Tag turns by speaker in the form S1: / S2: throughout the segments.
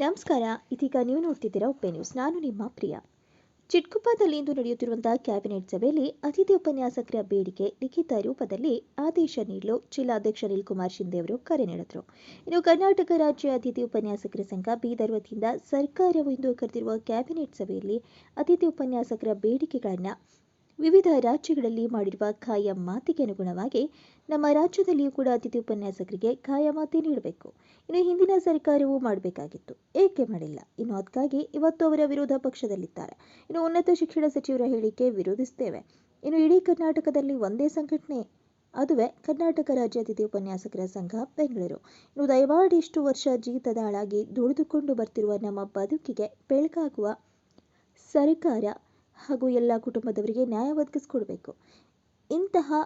S1: ನಮಸ್ಕಾರ. ಇದೀಗ ನೀವು ನೋಡ್ತಿದ್ದೀರಾ ಉಪ್ಪೆ ನ್ಯೂಸ್. ನಾನು ನಿಮ್ಮ ಪ್ರಿಯ. ಚಿಟ್ಕುಪ್ಪದಲ್ಲಿಂದು ನಡೆಯುತ್ತಿರುವಂತಹ ಕ್ಯಾಬಿನೆಟ್ ಸಭೆಯಲ್ಲಿ ಅತಿಥಿ ಉಪನ್ಯಾಸಕರ ಬೇಡಿಕೆ ಲಿಖಿತ ರೂಪದಲ್ಲಿ ಆದೇಶ ನೀಡಲು ಜಿಲ್ಲಾಧ್ಯಕ್ಷ ಅನಿಲ್ ಕುಮಾರ್ ಶಿಂದೆ ಅವರು ಕರೆ ನೀಡಿದರು. ಇನ್ನು ಕರ್ನಾಟಕ ರಾಜ್ಯ ಅತಿಥಿ ಉಪನ್ಯಾಸಕರ ಸಂಘ ಬೀದರ್ ವತಿಯಿಂದ ಸರ್ಕಾರವು ಇಂದು ಕರೆದಿರುವ ಕ್ಯಾಬಿನೆಟ್ ಸಭೆಯಲ್ಲಿ ಅತಿಥಿ ಉಪನ್ಯಾಸಕರ ಬೇಡಿಕೆಗಳನ್ನು ವಿವಿಧ ರಾಜ್ಯಗಳಲ್ಲಿ ಮಾಡಿರುವ ಖಾಯಂ ಮಾತಿಗೆ ಅನುಗುಣವಾಗಿ ನಮ್ಮ ರಾಜ್ಯದಲ್ಲಿಯೂ ಕೂಡ ಅತಿಥಿ ಉಪನ್ಯಾಸಕರಿಗೆ ಖಾಯಮಾತಿ ನೀಡಬೇಕು. ಇನ್ನು ಹಿಂದಿನ ಸರ್ಕಾರವು ಮಾಡಬೇಕಾಗಿತ್ತು, ಏಕೆ ಮಾಡಿಲ್ಲ? ಇನ್ನು ಅದಕ್ಕಾಗಿ ಇವತ್ತು ಅವರ ವಿರೋಧ ಪಕ್ಷದಲ್ಲಿದ್ದಾರೆ. ಇನ್ನು ಉನ್ನತ ಶಿಕ್ಷಣ ಸಚಿವರ ಹೇಳಿಕೆ ವಿರೋಧಿಸುತ್ತೇವೆ. ಇನ್ನು ಇಡೀ ಕರ್ನಾಟಕದಲ್ಲಿ ಒಂದೇ ಸಂಘಟನೆ, ಅದುವೇ ಕರ್ನಾಟಕ ರಾಜ್ಯ ಅತಿಥಿ ಉಪನ್ಯಾಸಕರ ಸಂಘ ಬೆಂಗಳೂರು. ಇನ್ನು ದಯಮಾಡಿ ಇಷ್ಟು ವರ್ಷ ಜೀತದಾಳಾಗಿ ದುಡಿದುಕೊಂಡು ಬರ್ತಿರುವ ನಮ್ಮ ಬದುಕಿಗೆ ಬೆಳಕಾಗುವ ಸರ್ಕಾರ ಹಾಗೂ ಎಲ್ಲ ಕುಟುಂಬದವರಿಗೆ ನ್ಯಾಯ ಒದಗಿಸಿಕೊಡಬೇಕು. ಇಂತಹ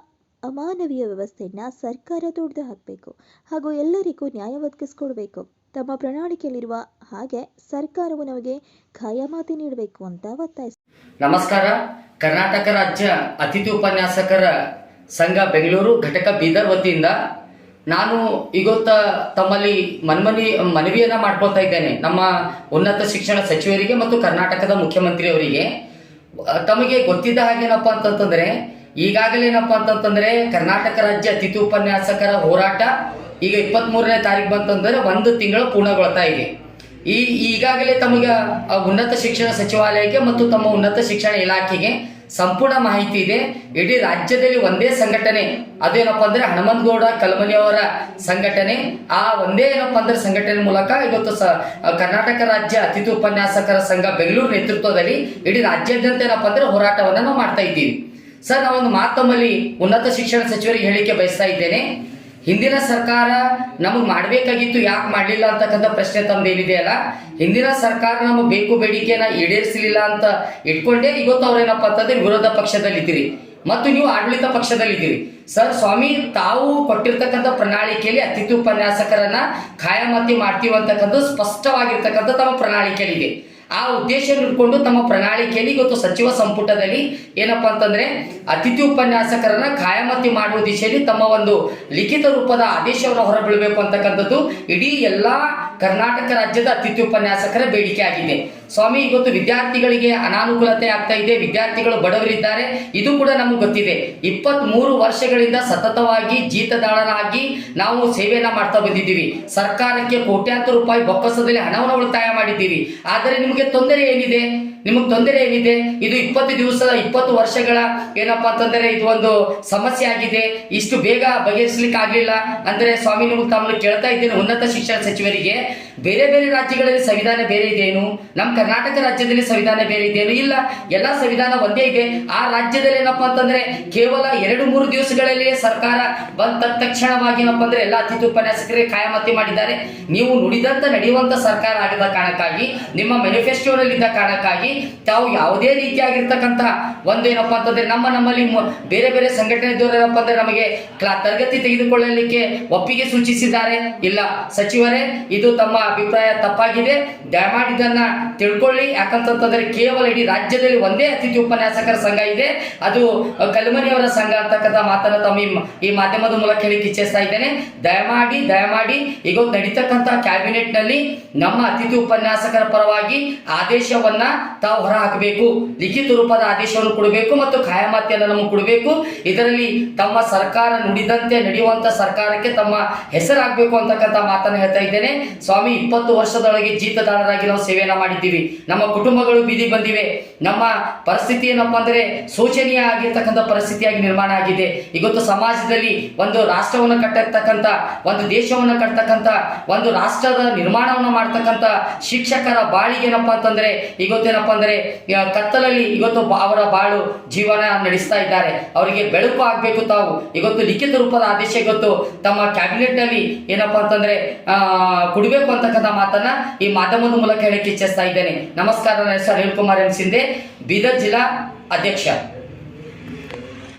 S1: ಅಮಾನವೀಯ ವ್ಯವಸ್ಥೆಯನ್ನು ಸರ್ಕಾರ ತೊಡೆದು ಹಾಕಬೇಕು ಹಾಗೂ ಎಲ್ಲರಿಗೂ ನ್ಯಾಯ ಒದಗಿಸಿಕೊಡಬೇಕು. ತಮ್ಮ ಪ್ರಣಾಳಿಕೆಯಲ್ಲಿರುವ ಹಾಗೆ ಸರ್ಕಾರವು ನಮಗೆ ಖಾಯಮಾತಿ ನೀಡಬೇಕು ಅಂತ ಒತ್ತಾಯಿಸಿದರು.
S2: ನಮಸ್ಕಾರ. ಕರ್ನಾಟಕ ರಾಜ್ಯ ಅತಿಥಿ ಉಪನ್ಯಾಸಕರ ಸಂಘ ಬೆಂಗಳೂರು ಘಟಕ ಬೀದರ್ ವತಿಯಿಂದ ನಾನು ಇವತ್ತ ತಮ್ಮಲ್ಲಿ ಮನವಿಯನ್ನ ಮಾಡ್ಕೊಳ್ತಾ ಇದ್ದೇನೆ. ನಮ್ಮ ಉನ್ನತ ಶಿಕ್ಷಣ ಸಚಿವರಿಗೆ ಮತ್ತು ಕರ್ನಾಟಕದ ಮುಖ್ಯಮಂತ್ರಿಯವರಿಗೆ ತಮಗೆ ಗೊತ್ತಿದ್ದ ಹಾಗೇನಪ್ಪ ಅಂತಂತಂದ್ರೆ ಈಗಾಗಲೇ ಏನಪ್ಪ ಅಂತಂತಂದ್ರೆ ಕರ್ನಾಟಕ ರಾಜ್ಯ ಅತಿಥಿ ಉಪನ್ಯಾಸಕರ ಹೋರಾಟ ಈಗ 23ನೇ ತಾರೀಕು ಬಂತಂದ್ರೆ 1 ತಿಂಗಳು ಪೂರ್ಣಗೊಳ್ತಾ ಇದೆ. ಈಗಾಗಲೇ ತಮಗೆ ಉನ್ನತ ಶಿಕ್ಷಣ ಸಚಿವಾಲಯಕ್ಕೆ ಮತ್ತು ತಮ್ಮ ಉನ್ನತ ಶಿಕ್ಷಣ ಇಲಾಖೆಗೆ ಸಂಪೂರ್ಣ ಮಾಹಿತಿ ಇದೆ. ಇಡೀ ರಾಜ್ಯದಲ್ಲಿ ಒಂದೇ ಸಂಘಟನೆ, ಅದೇನಪ್ಪ ಅಂದ್ರೆ ಹನುಮಂತಗೌಡ ಕಲ್ಮನಿ ಅವರ ಸಂಘಟನೆ. ಆ ಒಂದೇ ಏನಪ್ಪ ಅಂದ್ರೆ ಸಂಘಟನೆ ಮೂಲಕ ಇವತ್ತು ಕರ್ನಾಟಕ ರಾಜ್ಯ ಅತಿಥಿ ಉಪನ್ಯಾಸಕರ ಸಂಘ ಬೆಂಗಳೂರು ನೇತೃತ್ವದಲ್ಲಿ ಇಡೀ ರಾಜ್ಯಾದ್ಯಂತ ಏನಪ್ಪ ಅಂದ್ರೆ ಹೋರಾಟವನ್ನ ನಾವು ಮಾಡ್ತಾ ಇದ್ದೀವಿ. ಸರ್, ನಾವೊಂದು ಮಾತಮ್ಮಲ್ಲಿ ಉನ್ನತ ಶಿಕ್ಷಣ ಸಚಿವರಿಗೆ ಹೇಳಿಕೆ ಬಯಸ್ತಾ ಇದ್ದೇನೆ. ಹಿಂದಿನ ಸರ್ಕಾರ ನಮಗೆ ಮಾಡಬೇಕಾಗಿತ್ತು, ಯಾಕೆ ಮಾಡಲಿಲ್ಲ ಅಂತಕ್ಕಂಥ ಪ್ರಶ್ನೆ ತಮ್ದೇನಿದೆಯಲ್ಲ, ಹಿಂದಿನ ಸರ್ಕಾರ ನಮಗೆ ಬೇಕು ಬೇಡಿಕೆನ ಈಡೇರಿಸಲಿಲ್ಲ ಅಂತ ಇಟ್ಕೊಂಡೇ ಇವತ್ತು ಅವ್ರೇನಪ್ಪ ಅಂತಂದ್ರೆ ವಿರೋಧ ಪಕ್ಷದಲ್ಲಿದ್ದೀರಿ ಮತ್ತು ನೀವು ಆಡಳಿತ ಪಕ್ಷದಲ್ಲಿದ್ದೀರಿ. ಸರ್, ಸ್ವಾಮಿ ತಾವು ಕೊಟ್ಟಿರ್ತಕ್ಕಂಥ ಪ್ರಣಾಳಿಕೆಯಲ್ಲಿ ಅತಿಥಿ ಉಪನ್ಯಾಸಕರನ್ನ ಖಾಯಮಾತಿ ಮಾಡ್ತೀವಿ ಅಂತಕ್ಕಂಥ ಸ್ಪಷ್ಟವಾಗಿರ್ತಕ್ಕಂಥ ತಮ್ಮ ಪ್ರಣಾಳಿಕೆಯಲ್ಲಿದೆ. ಆ ಉದ್ದೇಶ ಇಟ್ಕೊಂಡು ತಮ್ಮ ಪ್ರಣಾಳಿಕೆಯಲ್ಲಿ ಇವತ್ತು ಸಚಿವ ಸಂಪುಟದಲ್ಲಿ ಏನಪ್ಪಾ ಅಂತಂದ್ರೆ ಅತಿಥಿ ಉಪನ್ಯಾಸಕರನ್ನ ಖಾಯಮಾತಿ ಮಾಡುವ ದಿಶೆಯಲ್ಲಿ ತಮ್ಮ ಒಂದು ಲಿಖಿತ ರೂಪದ ಆದೇಶವನ್ನು ಹೊರಬೀಳಬೇಕು ಅಂತಕ್ಕಂಥದ್ದು ಇಡೀ ಎಲ್ಲಾ ಕರ್ನಾಟಕ ರಾಜ್ಯದ ಅತಿಥಿ ಉಪನ್ಯಾಸಕರ ಬೇಡಿಕೆ ಆಗಿದೆ. ಸ್ವಾಮಿ, ಇವತ್ತು ವಿದ್ಯಾರ್ಥಿಗಳಿಗೆ ಅನಾನುಕೂಲತೆ ಆಗ್ತಾ ಇದೆ, ವಿದ್ಯಾರ್ಥಿಗಳು ಬಡವರಿದ್ದಾರೆ, ಇದು ಕೂಡ ನಮಗೆ ಗೊತ್ತಿದೆ. 23 ವರ್ಷಗಳಿಂದ ಸತತವಾಗಿ ಜೀತದಾಳರಾಗಿ ನಾವು ಸೇವೆಯನ್ನ ಮಾಡ್ತಾ ಬಂದಿದ್ದೀವಿ. ಸರ್ಕಾರಕ್ಕೆ ಕೋಟ್ಯಾಂತರ ರೂಪಾಯಿ ಬೊಕ್ಕಸದಲ್ಲಿ ಹಣವನ್ನು ಉಳಿತಾಯ ಮಾಡಿದ್ದೀವಿ. ಆದರೆ ನಿಮಗೆ ತೊಂದರೆ ಏನಿದೆ? ಇದು 20 ವರ್ಷಗಳ ಏನಪ್ಪಾ ಅಂತಂದ್ರೆ ಇದು ಒಂದು ಸಮಸ್ಯೆ ಆಗಿದೆ. ಇಷ್ಟು ಬೇಗ ಬಗೆಹರಿಸಲಿಕ್ಕೆ ಆಗ್ಲಿಲ್ಲ ಅಂದ್ರೆ ಸ್ವಾಮಿ, ನಿಮಗೆ ತಮ್ಮನ್ನು ಕೇಳ್ತಾ ಇದ್ದೇನೆ, ಉನ್ನತ ಶಿಕ್ಷಣ ಸಚಿವರಿಗೆ, ಬೇರೆ ಬೇರೆ ರಾಜ್ಯಗಳಲ್ಲಿ ಸಂವಿಧಾನ ಬೇರೆ ಇದೆಯೇನು? ನಮ್ಮ ಕರ್ನಾಟಕ ರಾಜ್ಯದಲ್ಲಿ ಸಂವಿಧಾನ ಬೇರೆ ಇದೆಯೇನು? ಇಲ್ಲ, ಎಲ್ಲಾ ಸಂವಿಧಾನ ಒಂದೇ ಇದೆ. ಆ ರಾಜ್ಯದಲ್ಲಿ ಏನಪ್ಪಾ ಅಂತಂದ್ರೆ ಕೇವಲ 2-3 ದಿವಸಗಳಲ್ಲಿ ಸರ್ಕಾರ ಬಂದ ತಕ್ಷಣವಾಗಿ ಏನಪ್ಪಾ ಅಂದ್ರೆ ಎಲ್ಲಾ ಅತಿಥಿ ಉಪನ್ಯಾಸಕರಿಗೆ ಖಾಯಮಾತಿ ಮಾಡಿದ್ದಾರೆ. ನೀವು ನುಡಿದಂತ ನಡೆಯುವಂತ ಸರ್ಕಾರ ಆಗದ ಕಾರಣಕ್ಕಾಗಿ, ನಿಮ್ಮ ಮ್ಯಾನಿಫೆಸ್ಟೋನಲ್ಲಿದ್ದ ಕಾರಣಕ್ಕಾಗಿ ತಾವು ಯಾವುದೇ ರೀತಿಯಾಗಿರ್ತಕ್ಕಂತಹ ಒಂದು ಏನಪ್ಪಾ ಅಂತಂದ್ರೆ ನಮ್ಮಲ್ಲಿ ಬೇರೆ ಬೇರೆ ಸಂಘಟನೆದವರು ಏನಪ್ಪಾ ಅಂದ್ರೆ ನಮಗೆ ತರಗತಿ ತೆಗೆದುಕೊಳ್ಳಲಿಕ್ಕೆ ಒಪ್ಪಿಗೆ ಸೂಚಿಸಿದ್ದಾರೆ. ಇಲ್ಲ ಸಚಿವರೇ, ಇದು ತಮ್ಮ ಅಭಿಪ್ರಾಯ ತಪ್ಪಾಗಿದೆ, ದಯಮಾಡಿ ಇದನ್ನ ತಿಳ್ಕೊಳ್ಳಿ. ಯಾಕಂತಂದ್ರೆ ಕೇವಲ ಇಡೀ ರಾಜ್ಯದಲ್ಲಿ ಒಂದೇ ಅತಿಥಿ ಉಪನ್ಯಾಸಕರ ಸಂಘ ಇದೆ, ಅದು ಕಲ್ಮನಿಯವರ ಸಂಘ ಅಂತಕ್ಕಂಥ ಮಾತನ್ನ ತಮ್ಮ ಈ ಮಾಧ್ಯಮದ ಮೂಲಕ ಹೇಳಿಕ್ಕೆ ಇಚ್ಛಿಸ್ತಾ ಇದ್ದೇನೆ. ದಯಮಾಡಿ ಈಗ ನಡೀತಕ್ಕಂಥ ಕ್ಯಾಬಿನೆಟ್ ನಲ್ಲಿ ನಮ್ಮ ಅತಿಥಿ ಉಪನ್ಯಾಸಕರ ಪರವಾಗಿ ಆದೇಶವನ್ನ ತಾವು ಹೊರ ಹಾಕಬೇಕು, ಲಿಖಿತ ರೂಪದ ಆದೇಶವನ್ನು ಕೊಡಬೇಕು ಮತ್ತು ಖಾಯಮಾತಿಯನ್ನು ನಮಗೆ ಕೊಡಬೇಕು. ಇದರಲ್ಲಿ ತಮ್ಮ ಸರ್ಕಾರ ನುಡಿದಂತೆ ನಡೆಯುವಂತ ಸರ್ಕಾರಕ್ಕೆ ತಮ್ಮ ಹೆಸರಾಗಬೇಕು ಅಂತಕ್ಕಂಥ ಮಾತನ್ನು ಹೇಳ್ತಾ ಇದ್ದೇನೆ. ಸ್ವಾಮಿ, 20 ವರ್ಷದೊಳಗೆ ಜೀತದಾರರಾಗಿ ನಾವು ಸೇವೆಯನ್ನ ಮಾಡಿದ್ದೀವಿ. ನಮ್ಮ ಕುಟುಂಬಗಳು ಬೀದಿ ಬಂದಿವೆ. ನಮ್ಮ ಪರಿಸ್ಥಿತಿ ಏನಪ್ಪಾ ಅಂದ್ರೆ ಶೋಚನೀಯ ಆಗಿರ್ತಕ್ಕಂಥ ಪರಿಸ್ಥಿತಿಯಾಗಿ ನಿರ್ಮಾಣ ಆಗಿದೆ. ಇವತ್ತು ಸಮಾಜದಲ್ಲಿ ಒಂದು ರಾಷ್ಟ್ರವನ್ನು ಕಟ್ಟತಕ್ಕಂಥ, ಒಂದು ದೇಶವನ್ನು ಕಟ್ಟತಕ್ಕಂಥ, ಒಂದು ರಾಷ್ಟ್ರದ ನಿರ್ಮಾಣವನ್ನು ಮಾಡ್ತಕ್ಕಂಥ ಶಿಕ್ಷಕರ ಬಾಳಿಗೆ ಏನಪ್ಪಾ ಅಂತಂದ್ರೆ ಇವತ್ತೇನಪ್ಪಾ ಅಂದ್ರೆ ಕತ್ತಲಲ್ಲಿ ಇವತ್ತು ಅವರ ಬಾಳು ಜೀವನ ನಡೆಸ್ತಾ ಇದ್ದಾರೆ. ಅವರಿಗೆ ಬೆಳಕು ಆಗ್ಬೇಕು. ತಾವು ಇವತ್ತು ಲಿಖಿತ ರೂಪದ ಆದೇಶ ಇವತ್ತು ತಮ್ಮ ಕ್ಯಾಬಿನೆಟ್ ನಲ್ಲಿ ಏನಪ್ಪಾ ಅಂತಂದ್ರೆ ಕೊಡಬೇಕು ಅಂತಕ್ಕಂಥ ಮಾತನ್ನ ಈ ಮಾಧ್ಯಮದ ಮೂಲಕ ಹೇಳಕ್ಕೆ ಇಚ್ಛಿಸ್ತಾ ಇದ್ದೇನೆ. ನಮಸ್ಕಾರ. ನನ್ನ ಹೆಸರು ಅನಿಲ್ ಕುಮಾರ್ ಎಂ ಶಿಂದೆ, ಬೀದರ್ ಜಿಲ್ಲಾ ಅಧ್ಯಕ್ಷ.